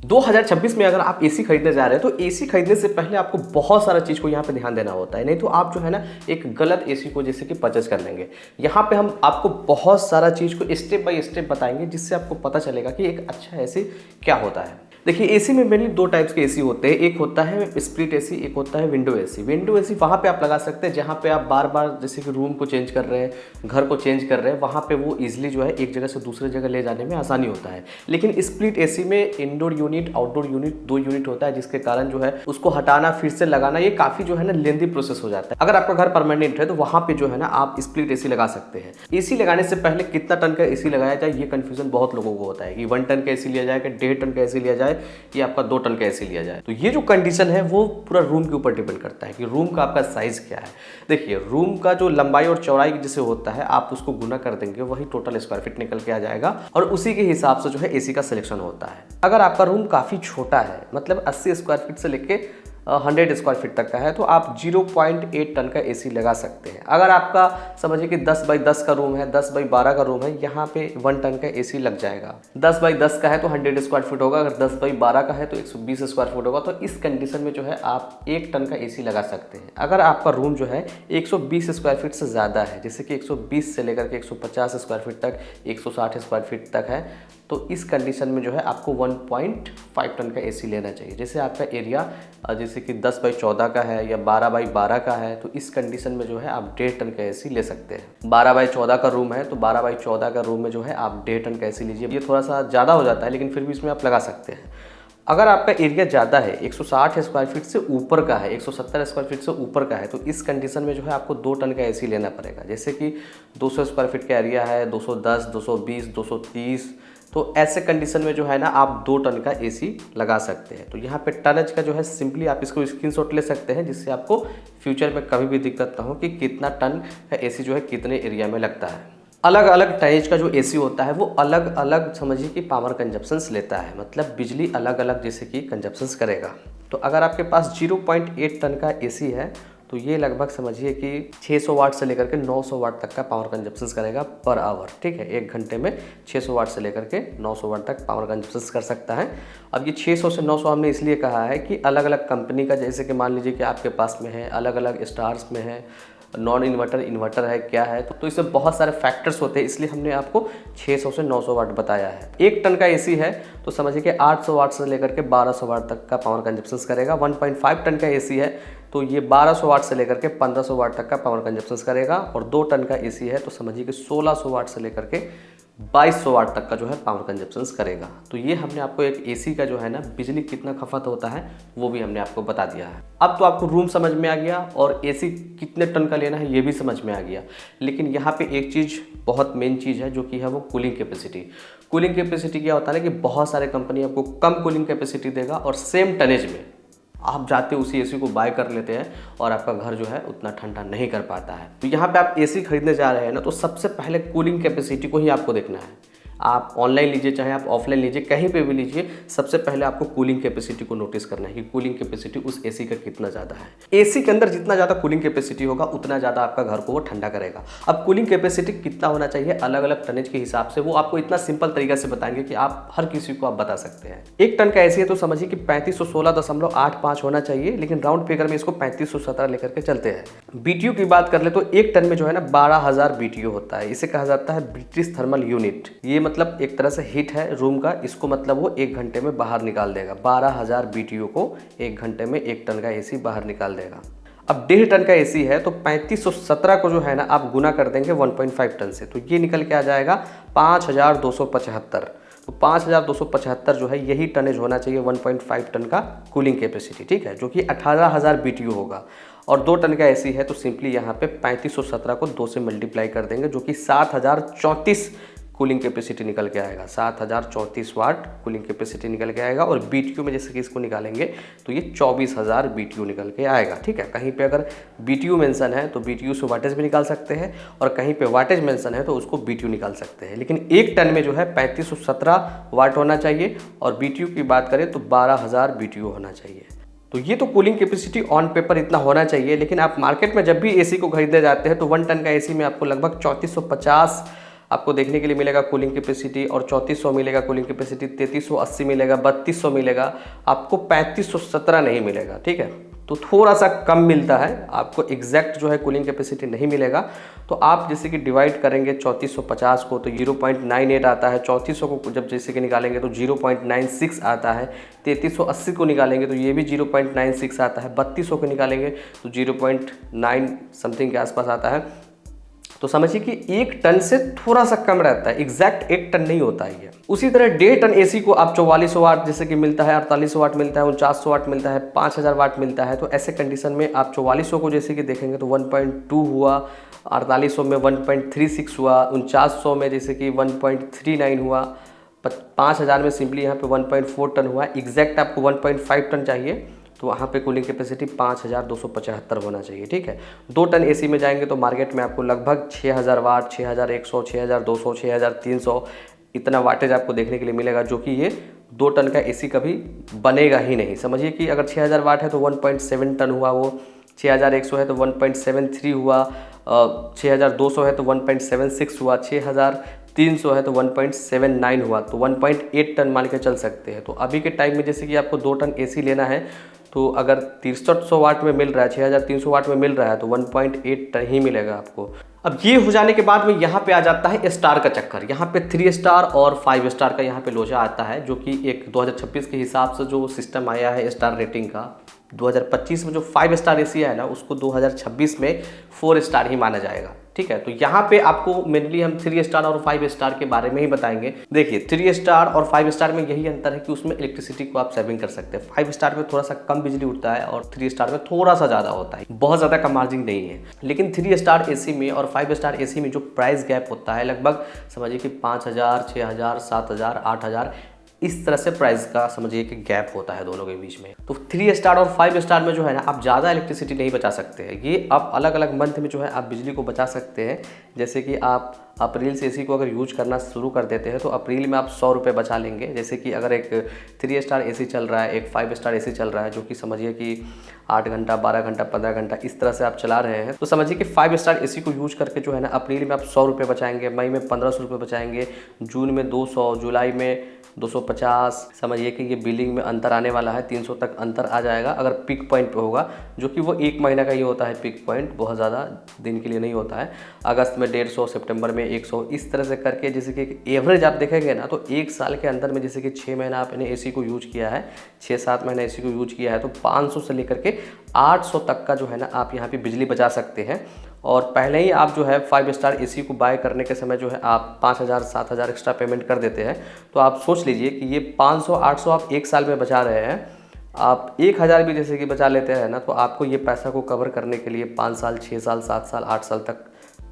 2026 में अगर आप एसी खरीदने जा रहे हैं तो एसी खरीदने से पहले आपको बहुत सारा चीज़ को यहाँ पे ध्यान देना होता है, नहीं तो आप जो है ना एक गलत एसी को जैसे कि परचेज कर लेंगे। यहाँ पे हम आपको बहुत सारा चीज़ को स्टेप बाय स्टेप बताएंगे जिससे आपको पता चलेगा कि एक अच्छा एसी क्या होता है। देखिए एसी में मेनली दो टाइप्स के एसी होते हैं, एक होता है स्प्लिट एसी, एक होता है विंडो एसी। विंडो एसी वहाँ पे आप लगा सकते हैं जहाँ पे आप बार बार जैसे कि रूम को चेंज कर रहे हैं, घर को चेंज कर रहे हैं, वहाँ पे वो इजीली जो है एक जगह से दूसरे जगह ले जाने में आसानी होता है। लेकिन स्प्लिट एसी में इंडोर यूनिट आउटडोर यूनिट दो यूनिट होता है, जिसके कारण जो है उसको हटाना फिर से लगाना ये काफ़ी जो है ना लेंदी प्रोसेस हो जाता है। अगर आपका घर परमानेंट है तो वहाँ पे जो है ना आप स्प्लिट एसी लगा सकते हैं। एसी लगाने से पहले कितना टन का एसी लगाया जाए ये कन्फ्यूजन बहुत लोगों को होता है कि 1 टन का एसी लिया जाए कि 1.5 टन का एसी लिया जाए या आपका 2 टन का एसी लिया जाए। तो ये जो कंडीशन है वो पूरा रूम के ऊपर डिपेंड करता है कि रूम का आपका साइज क्या है। देखिए रूम का जो लंबाई और चौड़ाई जैसे होता है आप उसको गुना कर देंगे, वही टोटल स्क्वायर फीट निकल के आ जाएगा और उसी के हिसाब से जो है एसी का सिलेक्शन होता है। अगर आपका रूम काफ़ी छोटा है, मतलब 80 स्क्वायर फीट से लेके 100 स्क्वायर फीट तक का है, तो आप 0.8 टन का एसी लगा सकते हैं। अगर आपका समझिए कि 10 बाई 10 का रूम है, 10 बाई 12 का रूम है, यहाँ पे 1 टन का एसी लग जाएगा। 10 बाई 10 का है तो 100 स्क्वायर फीट होगा, अगर 10 बाई 12 का है तो 120 स्क्वायर फीट होगा। तो इस कंडीशन में जो है आप 1 टन का एसी लगा सकते हैं। अगर आपका रूम जो है 120 स्क्वायर फीट से ज़्यादा है, जैसे कि 120 से लेकर के 150 स्क्वायर फीट तक, 160 स्क्वायर फीट तक है, तो इस कंडीशन में जो है आपको 1.5 टन का एसी लेना चाहिए। जैसे आपका एरिया जैसे कि 10 बाई 14 का है या 12 बाई 12 का है, तो इस कंडीशन में जो है आप 1.5 टन का एसी ले सकते हैं। 12 बाई 14 का रूम है तो 12 बाई 14 का रूम में जो है आप 1.5 टन का एसी लीजिए। ये थोड़ा सा ज़्यादा हो जाता है लेकिन फिर भी इसमें आप लगा सकते हैं। अगर आपका एरिया ज़्यादा है, 160 स्क्वायर फीट से ऊपर का है, 170 स्क्वायर फीट से ऊपर का है, तो इस कंडीशन में जो है आपको 2 टन का एसी लेना पड़ेगा। जैसे कि 200 स्क्वायर फीट का एरिया है, 210, 220, 230, तो ऐसे कंडीशन में जो है ना आप 2 टन का एसी लगा सकते हैं। तो यहाँ पे टनज का जो है सिंपली आप इसको स्क्रीनशॉट ले सकते हैं, जिससे आपको फ्यूचर में कभी भी दिक्कत ना हो कि कितना टन का एसी जो है कितने एरिया में लगता है। अलग अलग टनेज का जो एसी होता है वो अलग अलग समझिए कि पावर कंजप्शंस लेता है, मतलब बिजली अलग अलग जैसे कि कंजप्शंस करेगा। तो अगर आपके पास 0.8 टन का एसी है तो ये लगभग समझिए कि 600 वाट से लेकर के 900 वाट तक का पावर कंजप्शंस करेगा पर आवर। ठीक है, 1 घंटे में 600 वाट से लेकर के 900 वाट तक पावर कंजप्शंस कर सकता है। अब ये 600 से 900 हमने इसलिए कहा है कि अलग अलग कंपनी का, जैसे कि मान लीजिए कि आपके पास में है, अलग अलग स्टार्स में है, नॉन इन्वर्टर इन्वर्टर है, क्या है, तो इसमें बहुत सारे फैक्टर्स होते हैं, इसलिए हमने आपको 600 से 900 वाट बताया है। 1 टन का एसी है तो समझिए कि 800 वाट से लेकर के 1200 वाट तक का पावर कंजप्शंस करेगा। 1.5 टन का एसी है तो ये 1200 वाट से लेकर के 1500 वाट तक का पावर कंजप्शंस करेगा। और 2 टन का एसी है तो समझिए कि 1600 वाट से लेकर के 2200 वाट तक का जो है पावर कंजप्शंस करेगा। तो ये हमने आपको एक एसी का जो है ना बिजली कितना खपत होता है वो भी हमने आपको बता दिया है। अब तो आपको रूम समझ में आ गया और एसी कितने टन का लेना है ये भी समझ में आ गया। लेकिन यहाँ पे एक चीज़ बहुत मेन चीज़ है जो कि है वो कूलिंग कैपेसिटी। कूलिंग कैपेसिटी क्या होता है कि बहुत सारे कंपनी आपको कम कूलिंग कैपेसिटी देगा और सेम टनेज में आप जाते उसी एसी को बाय कर लेते हैं और आपका घर जो है उतना ठंडा नहीं कर पाता है। तो यहाँ पे आप एसी खरीदने जा रहे हैं ना, तो सबसे पहले कूलिंग कैपेसिटी को ही आपको देखना है। आप ऑनलाइन लीजिए चाहे आप ऑफलाइन लीजिए, कहीं पे भी लीजिए, सबसे पहले आपको कूलिंग कैपेसिटी को नोटिस करना है कि कूलिंग कैपेसिटी उस एसी का कितना ज़्यादा है। एसी के अंदर जितना ज़्यादा कूलिंग कैपेसिटी होगा उतना ज़्यादा आपका घर को वो ठंडा करेगा। अब कूलिंग कैपेसिटी कितना होना चाहिए अलग अलग टनेज के हिसाब से वो आपको इतना सिंपल तरीका से बताएंगे कि आप हर किसी को आप बता सकते हैं। 1 टन का एसी है तो समझिए कि 3516.85 होना चाहिए, लेकिन राउंड फिगर में इसको 3517 लेकर के चलते हैं। बीटीयू की बात कर ले तो 1 टन में जो है ना 12000 बीटीयू होता है। इसे कहा जाता है ब्रिटिश थर्मल यूनिट। ये मतलब एक तरह से हीट है रूम का, इसको मतलब वो 1 घंटे में बाहर निकाल देगा। 12000 बीटीयू को 1 घंटे में 1 टन का एसी बाहर निकाल देगा। अब 1.5 टन का एसी है तो 3517 को जो है ना आप गुना कर देंगे 1.5 टन से, तो ये निकल के आ जाएगा 5275। तो 5275 जो है यही टनेज होना चाहिए 1.5 टन का कूलिंग कैपेसिटी। ठीक है, जो कि 18000 बीटीयू होगा। और 2 टन का एसी है तो सिंपली यहाँ पे 3517 को 2 से मल्टीप्लाई कर देंगे, जो कि 7034 कूलिंग कैपेसिटी निकल के आएगा। 7034 वाट कूलिंग कैपेसिटी निकल के आएगा। और बीटीयू में जैसे कि इसको निकालेंगे तो ये 24000 बीटीयू निकल के आएगा। ठीक है, कहीं पे अगर बीटीयू मेंशन है तो बीटीयू से वाटेज भी निकाल सकते हैं और कहीं पे वाटेज मेंशन है तो उसको बीटीयू निकाल सकते हैं। लेकिन 1 टन में जो है 3517 वाट होना चाहिए और बीटीयू की बात करें तो 12000 बीटीयू होना चाहिए। तो ये तो कूलिंग कैपेसिटी ऑन पेपर इतना होना चाहिए, लेकिन आप मार्केट में जब भी एसी को खरीदने जाते हैं तो 1 टन का एसी में आपको लगभग 3450 आपको देखने के लिए मिलेगा कूलिंग कैपेसिटी, और 3400 मिलेगा कूलिंग कैपेसिटी, 3380 मिलेगा, 3200 मिलेगा, आपको 3517 नहीं मिलेगा। ठीक है, तो थोड़ा सा कम मिलता है, आपको एग्जैक्ट जो है कूलिंग कैपेसिटी नहीं मिलेगा। तो आप जैसे कि डिवाइड करेंगे 3450 को तो 0.98 आता है, 3400 को जब जैसे कि निकालेंगे तो 0.96 आता है, 3380 को निकालेंगे तो ये भी 0.96 आता है, 3200 को निकालेंगे तो 0.9 समथिंग के आसपास आता है। तो समझिए कि 1 टन से थोड़ा सा कम रहता है, एग्जैक्ट 1 टन नहीं होता है ये। उसी तरह 1.5 टन एसी को आप 4400 वाट जैसे कि मिलता है, 4800 वाट मिलता है, 4900 वाट मिलता है, 5000 वाट मिलता है। तो ऐसे कंडीशन में आप 4400 को जैसे कि देखेंगे तो 1.2 हुआ, 4800 में 1.36 हुआ, 4900 में जैसे कि 1.39 हुआ, 5000 में सिंपली यहाँ पे 1.4 टन हुआ। एग्जैक्ट आपको 1.5 टन चाहिए तो वहाँ पे कूलिंग कैपेसिटी 5275 होना चाहिए। ठीक है, 2 टन एसी में जाएंगे तो मार्केट में आपको लगभग 6000 वाट, 6100, 6200, 6300 इतना वाटेज आपको देखने के लिए मिलेगा, जो कि ये 2 टन का एसी कभी बनेगा ही नहीं। समझिए कि अगर 6000 वाट है तो 1.7 टन हुआ, वो 6100 है तो 1.73 हुआ, 6200 है तो 1.76 हुआ, 6300 है तो 1.79 हुआ, तो 1.8 टन मान के चल सकते हैं। तो अभी के टाइम में जैसे कि आपको 2 टन एसी लेना है तो अगर 6300 वाट में मिल रहा है, 6300 वाट में मिल रहा है तो 1.8 टन ही मिलेगा आपको। अब ये हो जाने के बाद में यहाँ पे आ जाता है स्टार का चक्कर। यहाँ पे 3 स्टार और 5 स्टार का यहाँ पे लोचा आता है, जो कि एक 2026 के हिसाब से जो सिस्टम आया है स्टार रेटिंग का, 2025 में जो 5 स्टार एसी है ना उसको 2026 में 4 स्टार ही माना जाएगा। ठीक है, तो यहाँ पे आपको मेनली हम 3 स्टार और 5 स्टार के बारे में ही बताएंगे। देखिए 3 स्टार और 5 स्टार में यही अंतर है कि उसमें इलेक्ट्रिसिटी को आप सेविंग कर सकते हैं। 5 स्टार में थोड़ा सा कम बिजली उठता है और 3 स्टार में थोड़ा सा ज़्यादा होता है, बहुत ज़्यादा का मार्जिन नहीं है। लेकिन 3 स्टार एसी में और 5 स्टार एसी में जो प्राइस गैप होता है लगभग समझिए कि 5000, 6000, 7000, 8000 इस तरह से प्राइस का समझिए कि गैप होता है दोनों के बीच में। तो 3 स्टार और 5 स्टार में जो है ना आप ज़्यादा इलेक्ट्रिसिटी नहीं बचा सकते हैं। ये आप अलग अलग मंथ में जो है आप बिजली को बचा सकते हैं। जैसे कि आप अप्रैल से एसी को अगर यूज करना शुरू कर देते हैं तो अप्रैल में आप 100 रुपये बचा लेंगे। जैसे कि अगर एक 3 स्टार एसी चल रहा है, एक 5 स्टार एसी चल रहा है, जो कि समझिए कि 8 घंटा, 12 घंटा, 15 घंटा इस तरह से आप चला रहे हैं, तो समझिए कि 5 स्टार एसी को यूज करके जो है ना अप्रैल में आप 100 रुपये बचाएंगे, मई में 1500 रुपये बचाएंगे, जून में 200, जुलाई में 250। समझिए कि ये बिलिंग में अंतर आने वाला है, 300 तक अंतर आ जाएगा अगर पिक पॉइंट पे होगा, जो कि वो 1 महीना का ही होता है पिक पॉइंट, बहुत ज़्यादा दिन के लिए नहीं होता है। अगस्त में 150, सितंबर में 100, इस तरह से करके जैसे कि एवरेज आप देखेंगे ना तो 1 साल के अंदर में जैसे कि 6 महीना आपने एसी को यूज किया है, 6-7 महीना एसी को यूज किया है, तो 500 से लेकर के 800 तक का जो है ना आप यहाँ पे बिजली बचा सकते हैं। और पहले ही आप जो है 5 स्टार एसी को बाय करने के समय जो है आप 5000, 7000 एक्स्ट्रा पेमेंट कर देते हैं। तो आप सोच लीजिए कि ये 500, 800 आप 1 साल में बचा रहे हैं। आप 1000 भी जैसे कि बचा लेते हैं ना तो आपको ये पैसा को कवर करने के लिए 5 साल, 6 साल, 7 साल, 8 साल तक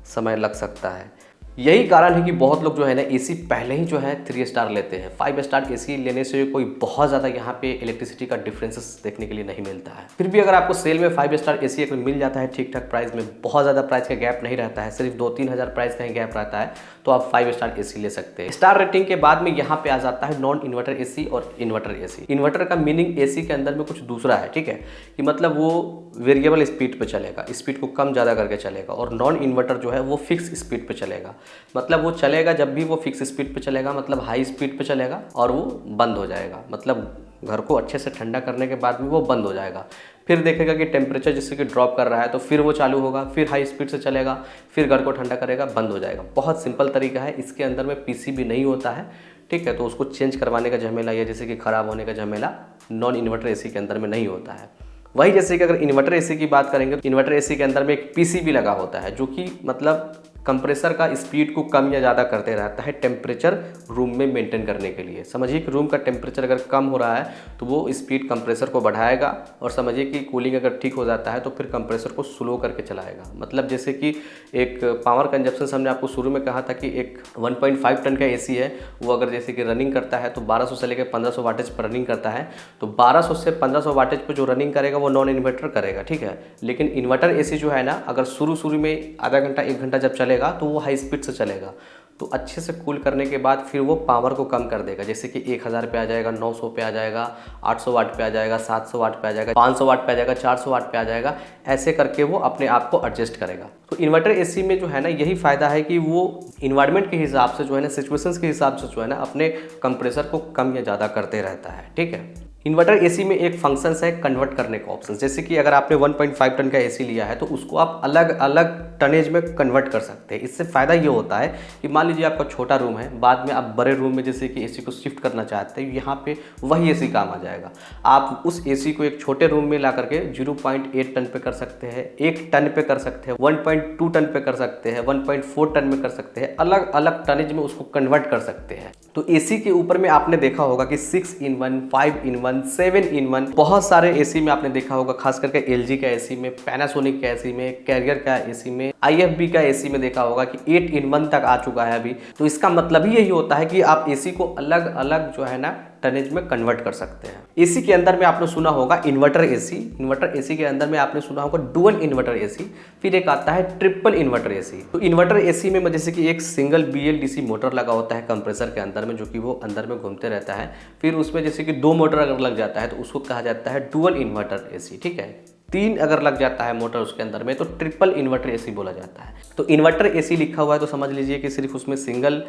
समय लग सकता है। यही कारण है कि बहुत लोग जो है ना एसी पहले ही जो है 3 स्टार लेते हैं। 5 स्टार एसी लेने से कोई बहुत ज़्यादा यहाँ पे इलेक्ट्रिसिटी का डिफरेंसेस देखने के लिए नहीं मिलता है। फिर भी अगर आपको सेल में 5 स्टार एसी अगर मिल जाता है ठीक ठाक प्राइस में, बहुत ज़्यादा प्राइस का गैप नहीं रहता है, सिर्फ 2-3 हज़ार प्राइस का ही गैप रहता है, तो आप 5 स्टार एसी ले सकते हैं। स्टार रेटिंग के बाद में यहाँ पे आ जाता है नॉन इन्वर्टर एसी और इन्वर्टर एसी। इन्वर्टर का मीनिंग एसी के अंदर में कुछ दूसरा है, ठीक है, कि मतलब वो वेरिएबल स्पीड पे चलेगा, स्पीड को कम ज़्यादा करके चलेगा। और नॉन इन्वर्टर जो है वो फिक्स स्पीड पे चलेगा, मतलब वो चलेगा जब भी वो फिक्स स्पीड पे चलेगा, मतलब हाई स्पीड पे चलेगा और वो बंद हो जाएगा, मतलब घर को अच्छे से ठंडा करने के बाद में वो बंद हो जाएगा। फिर देखेगा कि टेम्परेचर जैसे कि ड्रॉप कर रहा है तो फिर वो चालू होगा, फिर हाई स्पीड से चलेगा, फिर घर को ठंडा करेगा, बंद हो जाएगा। बहुत सिंपल तरीका है, इसके अंदर में पीसीबी नहीं होता है, ठीक है, तो उसको चेंज करवाने का झमेला या जैसे कि ख़राब होने का झमेला नॉन इन्वर्टर एसी के अंदर में नहीं होता है। वही जैसे कि अगर इन्वर्टर एसी की बात करेंगे तो इन्वर्टर एसी के अंदर में एक पीसीबी लगा होता है, जो कि मतलब कंप्रेसर का स्पीड को कम या ज़्यादा करते रहता है टेम्परेचर रूम में मेंटेन करने के लिए। समझिए कि रूम का टेम्परेचर अगर कम हो रहा है तो वो स्पीड कंप्रेसर को बढ़ाएगा, और समझिए कि कूलिंग अगर ठीक हो जाता है तो फिर कंप्रेसर को स्लो करके चलाएगा। मतलब जैसे कि एक पावर कंजप्शन हमने आपको शुरू में कहा था कि एक 1.5 टन का एसी है, वो अगर जैसे कि रनिंग करता है तो 1200 से लेकर 1500 वाटेज पर रनिंग करता है, तो 1200 से 1500 वाटेज पर जो रनिंग करेगा वो नॉन इन्वर्टर करेगा, ठीक है। लेकिन इन्वर्टर एसी जो है ना, अगर शुरू में आधा घंटा 1 घंटा जब चलेगा तो वो हाई स्पीड से चलेगा, तो अच्छे से कूल करने के बाद फिर वो पावर को कम कर देगा, जैसे कि 1000 पे आ जाएगा, 900 पे आ जाएगा, 800 वाट पे आ जाएगा, 700 वाट पे आ जाएगा, 500 वाट पे आ जाएगा, 400 वाट पे आ जाएगा। ऐसे करके वो अपने आप को एडजस्ट करेगा। तो इन्वर्टर एसी में जो है ना यही फ़ायदा है कि वो इन्वायरमेंट के हिसाब से जो है ना, सिचुएशंस के हिसाब से जो है ना अपने कंप्रेसर को कम या ज़्यादा करते रहता है। ठीक है। इन्वर्टर एसी में एक फंक्शंस है कन्वर्ट करने का ऑप्शन, जैसे कि अगर आपने 1.5 टन का एसी लिया है तो उसको आप अलग अलग टनेज में कन्वर्ट कर सकते हैं। इससे फ़ायदा ये होता है कि मान लीजिए आपका छोटा रूम है, बाद में आप बड़े रूम में जैसे कि एसी को शिफ्ट करना चाहते हैं, यहाँ पे वही एसी काम आ जाएगा। आप उस एसी को एक छोटे रूम में ला करके 0.8 टन पे कर सकते हैं, 1 टन पे कर सकते हैं, 1.2 टन पे कर सकते हैं, 1.4 टन में कर सकते हैं, अलग अलग टनेज में उसको कन्वर्ट कर सकते हैं। तो एसी के ऊपर में आपने देखा होगा कि 6 in 1, 5 in 1, 7 in 1 बहुत सारे एसी में आपने देखा होगा, खास करके एलजी का एसी में, पैनासोनिक का एसी में, कैरियर का एसी में, आईएफबी का एसी में देखा होगा कि 8 in 1 तक आ चुका है अभी। तो इसका मतलब ही यही होता है कि आप एसी को अलग अलग जो है ना टनेज में कन्वर्ट कर सकते हैं। एसी के अंदर में आपने सुना होगा इन्वर्टर एसी, इन्वर्टर एसी के अंदर में आपने सुना होगा डुअल इन्वर्टर एसी, फिर एक आता है ट्रिपल इन्वर्टर एसी। तो इन्वर्टर एसी में जैसे कि एक सिंगल BLDC मोटर लगा होता है कंप्रेसर के अंदर में, जो कि वो अंदर में घूमते रहता है। फिर उसमें जैसे कि 2 मोटर अगर लग जाता है तो उसको कहा जाता है डुअल इन्वर्टर एसी। ठीक है। 3 अगर लग जाता है मोटर उसके अंदर में तो ट्रिपल इन्वर्टर एसी बोला जाता है। तो इन्वर्टर एसी लिखा हुआ है तो समझ लीजिए कि सिर्फ उसमें सिंगल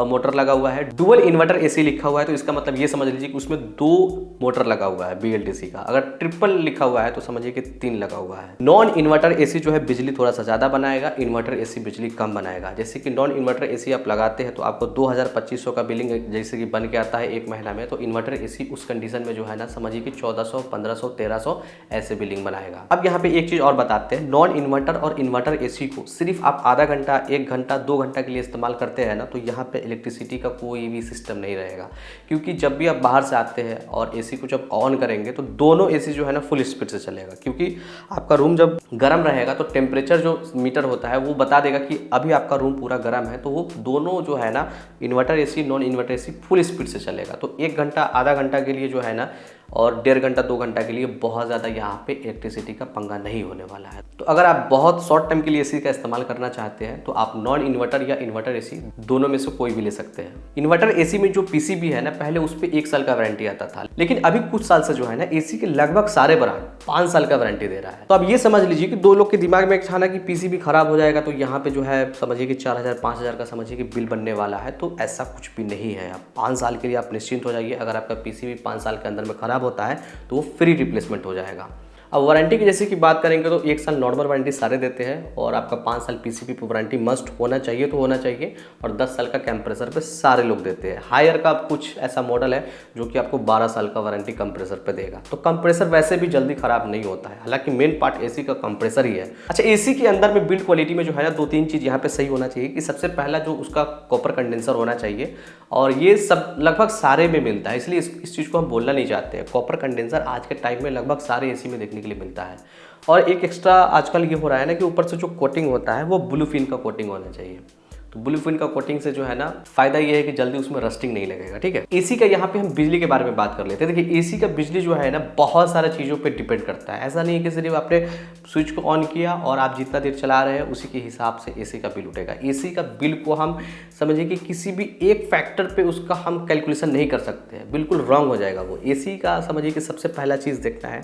मोटर लगा हुआ है। डुअल इन्वर्टर एसी लिखा हुआ है तो इसका मतलब ये समझ लीजिए कि उसमें 2 मोटर लगा हुआ है BLDC का। अगर ट्रिपल लिखा हुआ है तो समझिए कि 3 लगा हुआ है। नॉन इन्वर्टर एसी जो है बिजली थोड़ा सा ज़्यादा बनाएगा, इन्वर्टर एसी बिजली कम बनाएगा। जैसे कि नॉन इन्वर्टर एसी आप लगाते हैं तो आपको 2200 का बिलिंग जैसे कि बन के आता है 1 महीना में। तो इन्वर्टर एसी उस कंडीशन में जो है ना समझिए कि 1400, 1500, 1300 ऐसे बिलिंग बनाएगा। अब यहाँ पे एक चीज़ और बताते हैं, नॉन इन्वर्टर और इन्वर्टर एसी को सिर्फ आप आधा घंटा, 1 घंटा, 2 घंटा के लिए इस्तेमाल करते हैं ना तो यहाँ पे इलेक्ट्रिसिटी का कोई भी सिस्टम नहीं रहेगा। क्योंकि जब भी आप बाहर से आते हैं और एसी को जब ऑन करेंगे तो दोनों एसी जो है ना फुल स्पीड से चलेगा। क्योंकि आपका रूम जब गर्म रहेगा तो टेम्परेचर जो मीटर होता है वो बता देगा कि अभी आपका रूम पूरा गर्म है। तो वो दोनों जो है ना inverter AC, non inverter AC full speed से चलेगा। तो 1 घंटा, आधा घंटा के लिए जो है ना और 1.5 घंटा, 2 घंटा के लिए बहुत ज़्यादा यहाँ पे इलेक्ट्रिसिटी का पंगा नहीं होने वाला है। तो अगर आप बहुत शॉर्ट टाइम के लिए एसी का इस्तेमाल करना चाहते हैं तो आप नॉन इन्वर्टर या इन्वर्टर एसी दोनों में से कोई भी ले सकते हैं। इन्वर्टर एसी में जो पीसीबी है ना, पहले उस पर 1 साल का वारंटी आता था, लेकिन अभी कुछ साल से जो है ना एसी के लगभग सारे ब्रांड 5 साल का वारंटी दे रहा है। तो अब ये समझ लीजिए कि 2 लोग के दिमाग में एक था ना कि पीसीबी खराब हो जाएगा तो यहाँ पे जो है समझिए कि 4000, 5000 का समझिए कि बिल बनने वाला है। तो ऐसा कुछ भी नहीं है। आप 5 साल के लिए आप निश्चिंत हो जाइए। अगर आपका पीसीबी 5 साल के अंदर में खराब होता है तो फ्री रिप्लेसमेंट हो जाएगा। अब वारंटी की जैसे कि बात करेंगे तो 1 साल नॉर्मल वारंटी सारे देते हैं और आपका 5 साल पीसीबी पर वारंटी मस्ट होना चाहिए तो होना चाहिए, और 10 साल का कंप्रेसर पे सारे लोग देते हैं। हायर का कुछ ऐसा मॉडल है जो कि आपको 12 साल का वारंटी कंप्रेसर पे देगा। तो कंप्रेसर वैसे भी जल्दी खराब नहीं होता है, हालांकि मेन पार्ट एसी का कंप्रेसर ही है। अच्छा, एसी के अंदर में बिल्ड क्वालिटी में जो है ना 2-3 चीज़ यहाँ पे सही होना चाहिए कि सबसे पहला जो उसका कॉपर कंडेंसर होना चाहिए, और ये सब लगभग सारे में मिलता है, इसलिए इस चीज़ को हम बोलना नहीं चाहते हैं। कॉपर कंडेंसर आज के टाइम में लगभग सारे एसी में देखने के लिए मिलता है। और एक एक्स्ट्रा आजकल ये हो रहा है ना कि ऊपर से जो कोटिंग होता है वो ब्लू फिन का कोटिंग होना चाहिए। तो ब्लू फिन का कोटिंग से जो है ना फायदा ये है कि जल्दी उसमें रस्टिंग नहीं लगेगा। ठीक है। एसी का यहाँ पे हम बिजली के बारे में बात कर लेते हैं। देखिए एसी का बिजली जो है ना बहुत सारी चीज़ों पे डिपेंड करता है। ऐसा नहीं है कि सिर्फ आपने स्विच को ऑन किया और आप जितना देर चला रहे हैं उसी के हिसाब से एसी का बिल उठेगा। एसी का बिल को हम समझिए कि किसी भी एक फैक्टर पे उसका हम कैलकुलेशन नहीं कर सकते हैं, बिल्कुल रॉन्ग हो जाएगा वो। एसी का समझिए कि सबसे पहला चीज़ देखना है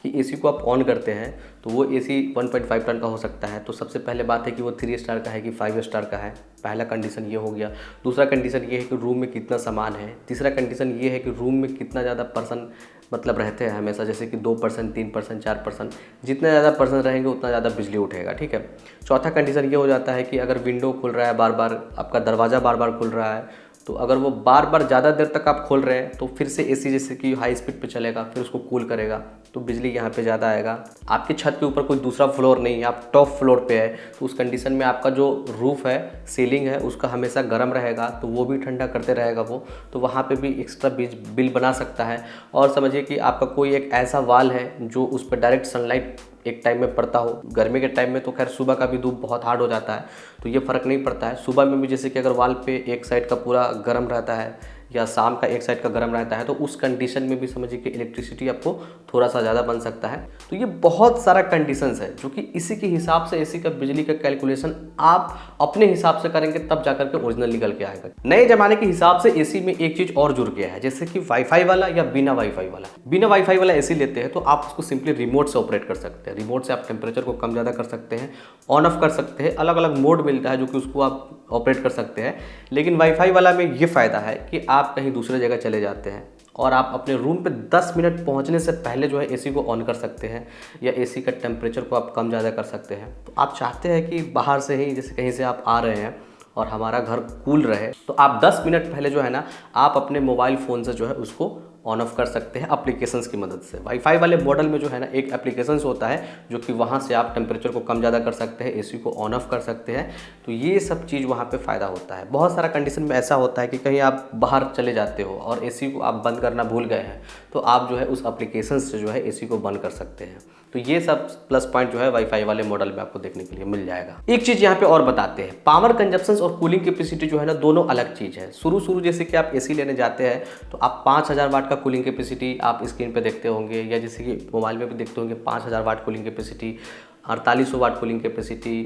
कि एसी को आप ऑन करते हैं तो वो एसी 1.5 टन का हो सकता है। तो सबसे पहले बात है कि वो 3 स्टार का है कि 5 स्टार का है। पहला कंडीशन ये हो गया। दूसरा कंडीशन ये है कि रूम में कितना सामान है। तीसरा कंडीशन ये है कि रूम में कितना ज़्यादा पर्सन मतलब रहते हैं हमेशा, जैसे कि 2%, 3%, 4%। जितना ज़्यादा पर्सन रहेंगे उतना ज़्यादा बिजली उठेगा। ठीक है। चौथा कंडीशन ये हो जाता है कि अगर विंडो खुल रहा है बार बार, आपका दरवाज़ा बार बार खुल रहा है, तो अगर वो बार बार ज़्यादा देर तक आप खोल रहे हैं तो फिर से एसी जैसे कि हाई स्पीड पे चलेगा, फिर उसको कूल करेगा तो बिजली यहाँ पे ज़्यादा आएगा। आपके छत के ऊपर कोई दूसरा फ्लोर नहीं है, आप टॉप फ्लोर पे है, तो उस कंडीशन में आपका जो रूफ है, सीलिंग है, उसका हमेशा गर्म रहेगा तो वो भी ठंडा करते रहेगा वो, तो वहाँ पे भी एक्स्ट्रा बिल बना सकता है। और समझिए कि आपका कोई एक ऐसा वाल है जो उस पर डायरेक्ट सनलाइट एक टाइम में पड़ता हो। गर्मी के टाइम में तो खैर सुबह का भी धूप बहुत हार्ड हो जाता है तो ये फ़र्क नहीं पड़ता है। सुबह में भी जैसे कि अगर वाल पे एक साइड का पूरा गर्म रहता है या शाम का एक साइड का गर्म रहता है, तो उस कंडीशन में भी समझिए कि इलेक्ट्रिसिटी आपको थोड़ा सा ज़्यादा बन सकता है। तो ये बहुत सारा कंडीशंस है जो कि इसी के हिसाब से एसी का बिजली का कैलकुलेशन आप अपने हिसाब से करेंगे तब जाकर के ओरिजिनल निकल के आएगा। नए जमाने के हिसाब से एसी में एक चीज़ और जुड़ गया है, जैसे कि वाईफाई वाला या बिना वाईफाई वाला। बिना वाईफाई वाला एसी लेते हैं तो आप उसको सिंपली रिमोट से ऑपरेट कर सकते हैं। रिमोट से आप टेम्परेचर को कम ज़्यादा कर सकते हैं, ऑन ऑफ कर सकते हैं, अलग अलग मोड मिलता है जो कि उसको आप ऑपरेट कर सकते हैं। लेकिन वाईफाई वाला में ये फ़ायदा है कि आप कहीं दूसरे जगह चले जाते हैं और आप अपने रूम पे 10 मिनट पहुंचने से पहले जो है एसी को ऑन कर सकते हैं, या एसी का टेम्परेचर को आप कम ज़्यादा कर सकते हैं। तो आप चाहते हैं कि बाहर से ही, जैसे कहीं से आप आ रहे हैं और हमारा घर कूल रहे, तो आप 10 मिनट पहले जो है ना आप अपने मोबाइल फ़ोन से जो है उसको ऑन ऑफ कर सकते हैं एप्लीकेशंस की मदद से। वाईफाई वाले मॉडल में जो है ना एक एप्लीकेशंस होता है जो कि वहाँ से आप टेम्परेचर को कम ज़्यादा कर सकते हैं, एसी को ऑन ऑफ कर सकते हैं। तो ये सब चीज़ वहाँ पे फ़ायदा होता है। बहुत सारा कंडीशन में ऐसा होता है कि कहीं आप बाहर चले जाते हो और एसी को आप बंद करना भूल गए हैं, तो आप जो है उस एप्लीकेशन से जो है एसी को बंद कर सकते हैं। तो ये सब प्लस पॉइंट जो है वाईफाई वाले मॉडल में आपको देखने के लिए मिल जाएगा। एक चीज़ यहाँ पे और बताते हैं, पावर कंजप्शन और कूलिंग कैपेसिटी जो है ना दोनों अलग चीज़ है। शुरू जैसे कि आप एसी लेने जाते हैं तो आप 5000 वाट का कूलिंग कैपेसिटी आप स्क्रीन पे देखते होंगे, या जैसे कि मोबाइल में भी देखते होंगे 5000 वाट कूलिंग कैपेसिटी, 4800 वाट कूलिंग कैपेसिटी,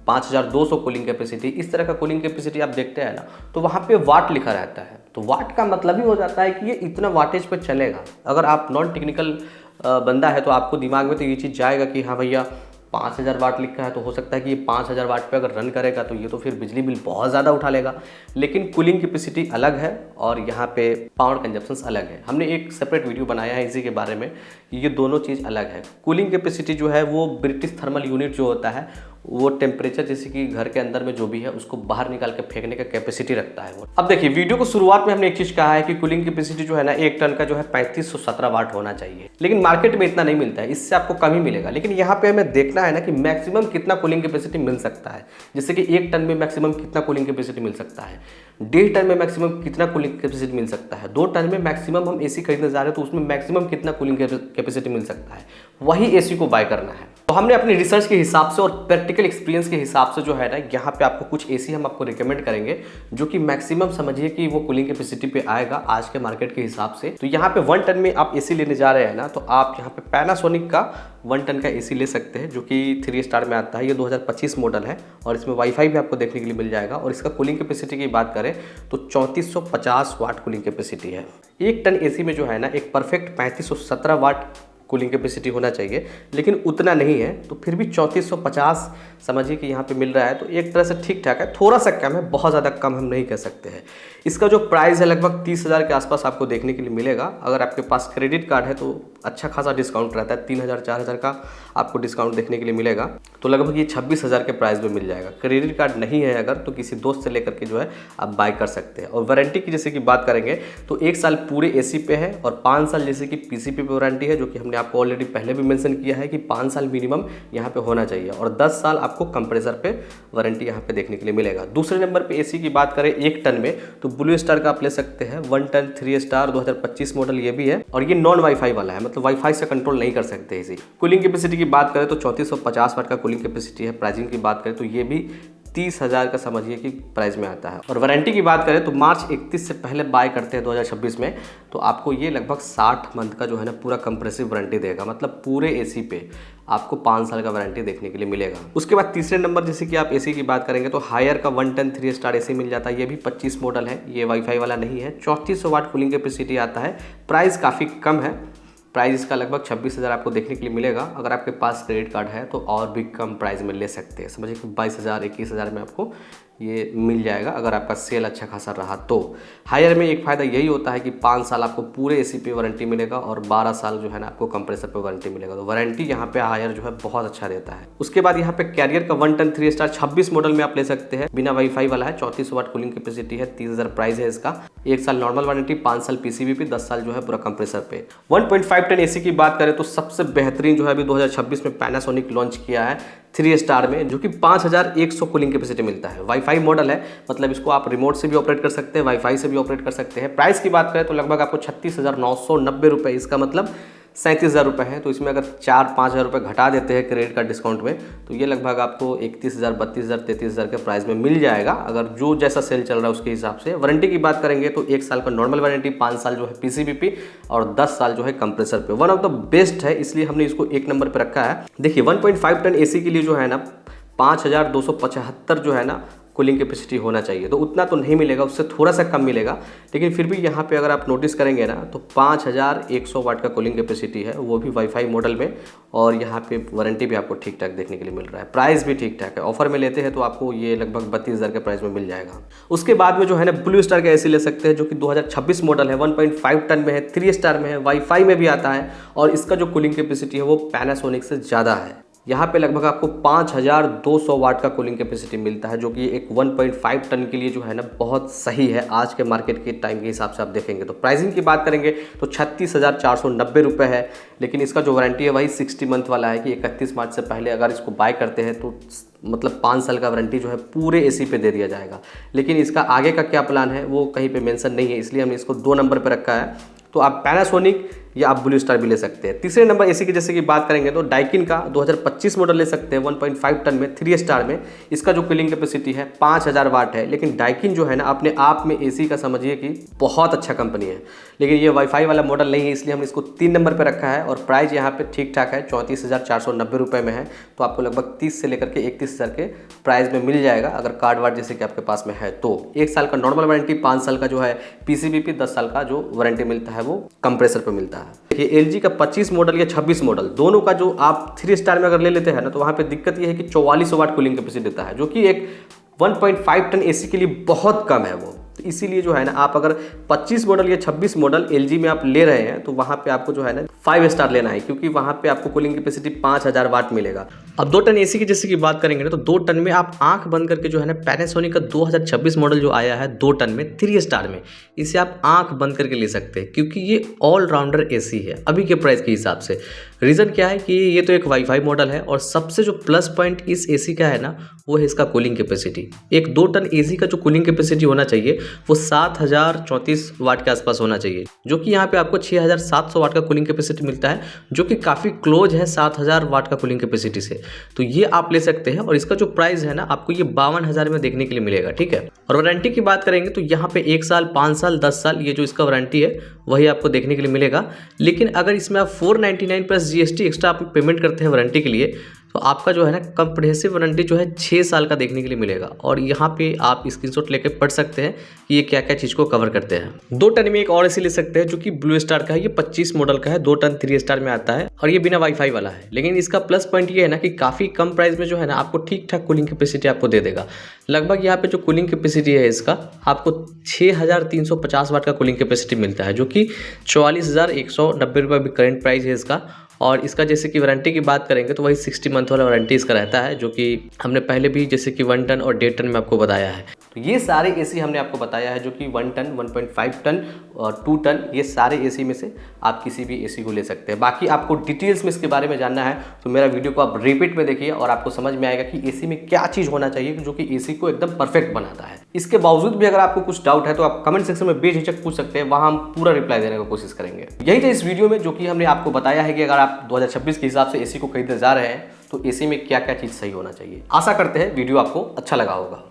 5200 कूलिंग कैपेसिटी, इस तरह का कूलिंग कैपेसिटी आप देखते हैं ना, तो वहाँ पे वाट लिखा रहता है। तो वाट का मतलब ही हो जाता है कि ये इतना वाटेज पे चलेगा। अगर आप नॉन टेक्निकल बंदा है तो आपको दिमाग में तो ये चीज़ जाएगा कि हाँ भैया 5000 वाट लिखा है तो हो सकता है कि ये 5000 वाट पे अगर रन करेगा तो ये तो फिर बिजली बिल बहुत ज़्यादा उठा लेगा। लेकिन कूलिंग कैपेसिटी अलग है और यहाँ पे पावर कंजप्शन अलग है। हमने एक सेपरेट वीडियो बनाया है इसी के बारे में, ये दोनों चीज़ अलग है। कूलिंग कैपेसिटी जो है वो ब्रिटिश थर्मल यूनिट जो होता है वो टेम्परेचर जैसे कि घर के अंदर में जो भी है उसको बाहर निकाल के फेंकने का कैपेसिटी रखता है वो। अब देखिए वीडियो को शुरुआत में हमने एक चीज़ कहा है कि कूलिंग कैपेसिटी जो है ना 1 टन का जो है 3517 वाट होना चाहिए, लेकिन मार्केट में इतना नहीं मिलता है, इससे आपको कम ही मिलेगा। लेकिन यहाँ पे हमें देखना है ना कि मैक्सिमम कितना कूलिंग कैपेसिटी मिल सकता है। जैसे कि 1 टन में मैक्सिमम कितना कूलिंग कैपेसिटी मिल सकता है, 1.5 टन में मैक्सिमम कितना कूलिंग कैपेसिटी मिल सकता है, 2 टन में मैक्सिमम हम एसी खरीदने जा रहे हैं तो उसमें मैक्सिमम कितना कूलिंग कैपेसिटी मिल सकता है, वही एसी को बाय करना है। तो हमने अपनी रिसर्च के हिसाब से और प्रैक्टिकल एक्सपीरियंस के हिसाब से जो है ना यहाँ पे आपको कुछ एसी हम आपको रिकमेंड करेंगे जो कि मैक्सिमम समझिए कि वो कूलिंग कैपेसिटी पे आएगा आज के मार्केट के हिसाब से। तो यहाँ पे 1 टन में आप एसी लेने जा रहे हैं ना, तो आप यहाँ पे पैनासोनिक का 1 टन का एसी ले सकते हैं जो कि 3 स्टार में आता है। ये 2025 मॉडल है और इसमें वाईफाई भी आपको देखने के लिए मिल जाएगा। और इसका कूलिंग कैपेसिटी की बात करें तो 3450 वाट कूलिंग कैपेसिटी है। 1 टन एसी में जो है ना एक परफेक्ट 3517 वाट कूलिंग कैपेसिटी होना चाहिए, लेकिन उतना नहीं है। तो फिर भी 3450 समझिए कि यहाँ पे मिल रहा है, तो एक तरह से ठीक ठाक है, थोड़ा सा कम है, बहुत ज़्यादा कम हम नहीं कह सकते हैं। इसका जो प्राइस है लगभग 30,000 के आसपास आपको देखने के लिए मिलेगा। अगर आपके पास क्रेडिट कार्ड है तो अच्छा खासा डिस्काउंट रहता है, 3000 4000 का आपको डिस्काउंट देखने के लिए मिलेगा। तो लगभग ये 26,000 के प्राइस में मिल जाएगा। क्रेडिट कार्ड नहीं है अगर तो किसी दोस्त से लेकर के जो है आप बाय कर सकते हैं। और वारंटी की जैसे कि बात करेंगे तो 1 साल पूरे एसी पे है और 5 साल जैसे कि पीसीपी पे वारंटी है, जो कि हमने आपको ऑलरेडी पहले भी मेंशन किया है कि 5 साल मिनिमम यहाँ पे होना चाहिए। और 10 साल आपको कंप्रेसर पे वारंटी यहाँ पे देखने के लिए मिलेगा। दूसरे नंबर पे एसी की बात करें 1 टन में तो ब्लू स्टार का आप ले सकते हैं 1 टन 3 स्टार 2025 मॉडल ये भी है। और ये नॉन वाईफाई वाला है, मतलब वाईफाई से कंट्रोल नहीं कर सकते इसी। कूलिंग कैपेसिटी की बात करें तो 3450 वाट का कूलिंग कैपेसिटी है। प्राइसिंग की बात करें तो ये भी 30,000 का समझिए कि प्राइस में आता है। और वारंटी की बात करें तो मार्च 31 से पहले बाय करते हैं 2026 में तो आपको ये लगभग 60 मंथ का जो है ना पूरा कंप्रेसिव वारंटी देगा, मतलब पूरे एसी पे आपको 5 साल का वारंटी देखने के लिए मिलेगा। उसके बाद तीसरे नंबर जैसे कि आप एसी की बात करेंगे तो हायर का 1 टन 3 स्टार एसी मिल जाता है। ये भी 25 मॉडल है, ये वाईफाई वाला नहीं है। 3400 वाट कूलिंग कैपेसिटी आता है। प्राइस काफ़ी कम है, प्राइस इसका लगभग 26,000 आपको देखने के लिए मिलेगा। अगर आपके पास क्रेडिट कार्ड है तो और भी कम प्राइस में ले सकते हैं, समझिए कि 22,000 21,000 में आपको ये मिल जाएगा अगर आपका सेल अच्छा खासा रहा तो। हायर में एक फ़ायदा यही होता है कि 5 साल आपको पूरे एसी पे वारंटी मिलेगा और 12 साल जो है ना आपको कंप्रेसर पे वारंटी मिलेगा। तो वारंटी यहाँ पे हायर जो है बहुत अच्छा देता है। उसके बाद यहाँ पे कैरियर का 1 टन 3 स्टार 26 मॉडल में आप ले सकते हैं, बिना वाईफाई वाला है। 3400 वाट कूलिंग कैपेसिटी है, 30,000 प्राइस है इसका। 1 साल नॉर्मल वारंटी, 5 साल पीसीबी पे, 10 साल जो है पूरा कंप्रेसर पे। 1.5 टन एसी की बात करें तो सबसे बेहतरीन जो है अभी 2026 में पैनासोनिक लॉन्च किया है 3 स्टार में, जो कि 5100 कूलिंग कैपेसिटी मिलता है। वाईफाई मॉडल है, मतलब इसको आप रिमोट से भी ऑपरेट कर सकते हैं, वाईफाई से भी ऑपरेट कर सकते हैं। प्राइस की बात करें तो लगभग आपको 36,990 रुपये, इसका मतलब 37,000 रुपये है। तो इसमें अगर 4-5 हज़ार रुपये घटा देते हैं क्रेडिट कार्ड डिस्काउंट में, तो ये लगभग आपको 31,000, 32,000, 33,000 के प्राइस में मिल जाएगा, अगर जो जैसा सेल चल रहा है उसके हिसाब से। वारंटी की बात करेंगे तो 1 साल का नॉर्मल वारंटी, 5 साल जो है पीसीबीपी और 10 साल जो है कंप्रेसर पे। वन ऑफ द बेस्ट है, इसलिए हमने इसको 1 नंबर पर रखा है। देखिए 1.5 टन एसी के लिए जो है ना 5,275 जो है ना कूलिंग कैपेसिटी होना चाहिए। तो उतना तो नहीं मिलेगा, उससे थोड़ा सा कम मिलेगा, लेकिन फिर भी यहाँ पे अगर आप नोटिस करेंगे ना तो 5,100 वाट का कूलिंग कैपेसिटी है, वो भी वाईफाई मॉडल में। और यहाँ पे वारंटी भी आपको ठीक ठाक देखने के लिए मिल रहा है। प्राइस भी ठीक ठाक है, ऑफर में लेते हैं तो आपको ये लगभग 32,000 के प्राइस में मिल जाएगा। उसके बाद में जो है ना ब्लू स्टार का एसी ले सकते हैं, जो कि 2026 मॉडल है, 1.5 टन में है, 3 स्टार में है, वाईफाई में भी आता है और इसका जो कूलिंग कैपेसिटी है वो पैनासोनिक से ज़्यादा है। यहाँ पे लगभग आपको 5,200 वाट का कूलिंग कैपेसिटी मिलता है, जो कि एक 1.5 टन के लिए जो है ना बहुत सही है आज के मार्केट के टाइम के हिसाब से आप देखेंगे। तो प्राइसिंग की बात करेंगे तो 36,490 रुपये है, लेकिन इसका जो वारंटी है वही 60 मंथ वाला है कि 31 मार्च से पहले अगर इसको बाय करते हैं तो मतलब 5 साल का वारंटी जो है पूरे एसी पे दे दिया जाएगा। लेकिन इसका आगे का क्या प्लान है वो कहीं पे मेंशन नहीं है, इसलिए हमने इसको 2 नंबर पे रखा है। तो आप पैनासोनिक या आप ब्लू स्टार भी ले सकते हैं। तीसरे नंबर एसी की जैसे कि बात करेंगे तो डाइकिन का 2025 मॉडल ले सकते हैं, 1.5 टन में, 3 स्टार में। इसका जो कूलिंग कैपेसिटी है 5,000 वाट है। लेकिन डाइकिन जो है ना अपने आप में एसी का समझिए कि बहुत अच्छा कंपनी है, लेकिन ये वाईफाई वाला मॉडल नहीं है, इसलिए हमने इसको 3 नंबर पर रखा है। और प्राइस यहाँ पे ठीक ठाक है, 34,490 रुपये में है। तो आपको लगभग 30 से लेकर के 31,000 के प्राइस में मिल जाएगा अगर कार्ड वार्ड जैसे कि आपके पास में है तो। 1 साल का नॉर्मल वारंटी, 5 साल का जो है पीसीबीपी, 10 साल का जो वारंटी मिलता है वो कंप्रेसर पर मिलता है। देखिए एलजी का 25 मॉडल या 26 मॉडल दोनों का जो आप 3 स्टार में अगर ले लेते हैं ना तो वहाँ पे दिक्कत ये है कि 4400 वाट कूलिंग कैपेसिटी देता है, जो कि एक 1.5 टन एसी के लिए बहुत कम है वो। तो इसीलिए जो है ना आप अगर 25 मॉडल या 26 मॉडल एलजी में आप ले रहे हैं तो वहाँ पे आपको जो है ना 5 स्टार लेना है, क्योंकि वहाँ पे आपको कूलिंग कैपेसिटी 5,000 वाट मिलेगा। अब 2 टन एसी की जैसे कि बात करेंगे ना तो 2 टन में आप आंख बंद करके जो है ना पैनासोनिक का 2026 मॉडल जो आया है 2 टन में 3 स्टार में, इसे आप आंख बंद करके ले सकते हैं, क्योंकि ये ऑलराउंडर एसी है अभी के प्राइस के हिसाब से। रीज़न क्या है कि ये तो एक वाईफाई मॉडल है और सबसे जो प्लस पॉइंट इस एसी का है ना वो है इसका कूलिंग कैपेसिटी। एक 2 टन एसी का जो कूलिंग कैपेसिटी होना चाहिए वो 7,034 वाट के आसपास होना चाहिए, जो कि यहाँ पे आपको 6,700 वाट का कूलिंग कैपेसिटी मिलता है, जो कि काफ़ी क्लोज है 7,000 वाट का कूलिंग कैपेसिटी से। तो ये आप ले सकते हैं और इसका जो प्राइस है ना आपको ये 52,000 में देखने के लिए मिलेगा, ठीक है। और वारंटी की बात करेंगे तो यहाँ पे 1 साल, 5 साल, 10 साल ये जो इसका वारंटी है वही आपको देखने के लिए मिलेगा। लेकिन अगर इसमें आप 499 प्लस जीएसटी एक्स्ट्रा आप पेमेंट करते हैं वारंटी के लिए तो आपका जो है ना कंप्रेहेंसिव वारंटी जो है 6 साल का देखने के लिए मिलेगा। और यहाँ पे आप स्क्रीनशॉट लेके पढ़ सकते हैं कि ये क्या क्या चीज़ को कवर करते हैं। 2 टन में एक और एसी ले सकते हैं जो कि ब्लू स्टार का है, ये 25 मॉडल का है, 2 टन 3 स्टार में आता है और ये बिना वाईफाई वाला है। लेकिन इसका प्लस पॉइंट ये है ना कि काफ़ी कम प्राइस में जो है ना आपको ठीक ठाक कूलिंग कैपेसिटी आपको दे देगा। लगभग यहाँ पे जो कूलिंग कैपेसिटी है इसका आपको 6,350 वाट का कूलिंग कैपेसिटी मिलता है, जो कि 44,190 रुपये भी करंट प्राइस है इसका। और इसका जैसे कि वारंटी की बात करेंगे तो वही 60 मंथ वाला वारंटी इसका रहता है, जो कि हमने पहले भी जैसे कि 1 टन और 1.5 टन में आपको बताया है। तो ये सारे एसी हमने आपको बताया है, जो कि 1 टन, 1.5 टन और 2 टन, ये सारे एसी में से आप किसी भी एसी को ले सकते हैं। बाकी आपको डिटेल्स में इसके बारे में जानना है तो मेरा वीडियो को आप रिपीट में देखिए और आपको समझ में आएगा कि एसी में क्या चीज़ होना चाहिए जो कि एसी को एकदम परफेक्ट बनाता है। इसके बावजूद भी अगर आपको कुछ डाउट है तो आप कमेंट सेक्शन में बेझिझक पूछ सकते हैं, वहाँ हम पूरा रिप्लाई देने की कोशिश करेंगे। यही था इस वीडियो में जो कि हमने आपको बताया है कि अगर आप 2026 के हिसाब से एसी को खरीदने जा रहे हैं तो एसी में क्या क्या चीज़ सही होना चाहिए। आशा करते हैं वीडियो आपको अच्छा लगा होगा।